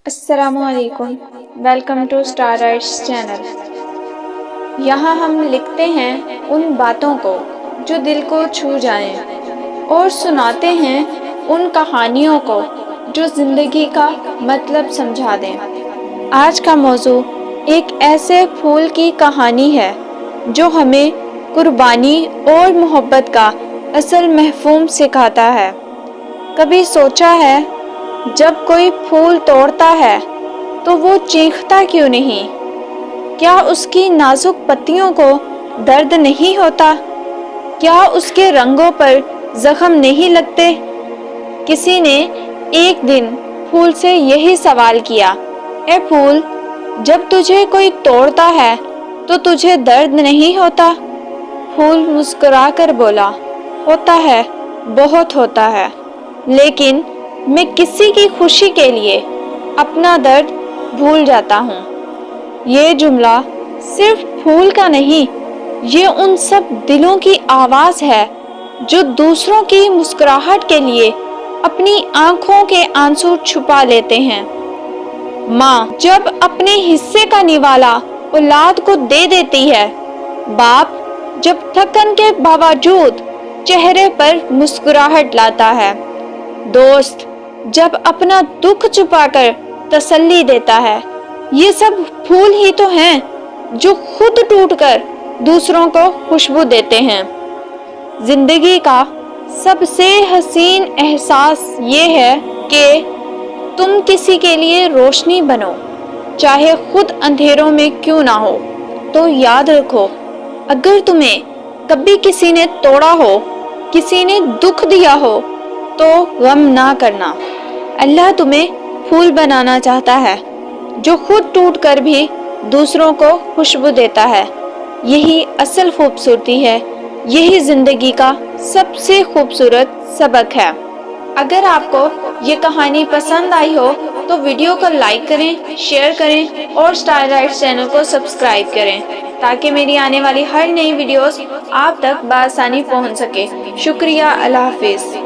السلام علیکم، welcome to Star Writes channel. یہاں ہم لکھتے ہیں ان باتوں کو جو دل کو چھو جائیں اور سناتے ہیں ان کہانیوں کو جو زندگی کا مطلب سمجھا دیں۔ آج کا موضوع ایک ایسے پھول کی کہانی ہے جو ہمیں قربانی اور محبت کا اصل مفہوم سکھاتا ہے۔ کبھی سوچا ہے جب کوئی پھول توڑتا ہے تو وہ چیختا کیوں نہیں؟ کیا اس کی نازک پتیوں کو درد نہیں ہوتا؟ کیا اس کے رنگوں پر زخم نہیں لگتے؟ کسی نے ایک دن پھول سے یہی سوال کیا، اے پھول، جب تجھے کوئی توڑتا ہے تو تجھے درد نہیں ہوتا؟ پھول مسکرا کر بولا، ہوتا ہے، بہت ہوتا ہے، لیکن میں کسی کی خوشی کے لیے اپنا درد بھول جاتا ہوں۔ یہ جملہ صرف پھول کا نہیں، یہ ان سب دلوں کی آواز ہے جو دوسروں کی مسکراہٹ کے لیے اپنی آنکھوں کے آنسو چھپا لیتے ہیں۔ ماں جب اپنے حصے کا نوالا اولاد کو دے دیتی ہے، باپ جب تھکن کے باوجود چہرے پر مسکراہٹ لاتا ہے، دوست جب اپنا دکھ چھپا کر تسلی دیتا ہے، یہ سب پھول ہی تو ہیں جو خود ٹوٹ کر دوسروں کو خوشبو دیتے ہیں۔ زندگی کا سب سے حسین احساس یہ ہے کہ تم کسی کے لیے روشنی بنو، چاہے خود اندھیروں میں کیوں نہ ہو۔ تو یاد رکھو، اگر تمہیں کبھی کسی نے توڑا ہو، کسی نے دکھ دیا ہو، تو غم نہ کرنا۔ اللہ تمہیں پھول بنانا چاہتا ہے جو خود ٹوٹ کر بھی دوسروں کو خوشبو دیتا ہے۔ یہی اصل خوبصورتی ہے، یہی زندگی کا سب سے خوبصورت سبق ہے۔ اگر آپ کو یہ کہانی پسند آئی ہو تو ویڈیو کو لائک کریں، شیئر کریں اور اسٹار رائٹس چینل کو سبسکرائب کریں تاکہ میری آنے والی ہر نئی ویڈیوز آپ تک بآسانی پہنچ سکے۔ شکریہ، اللہ حافظ۔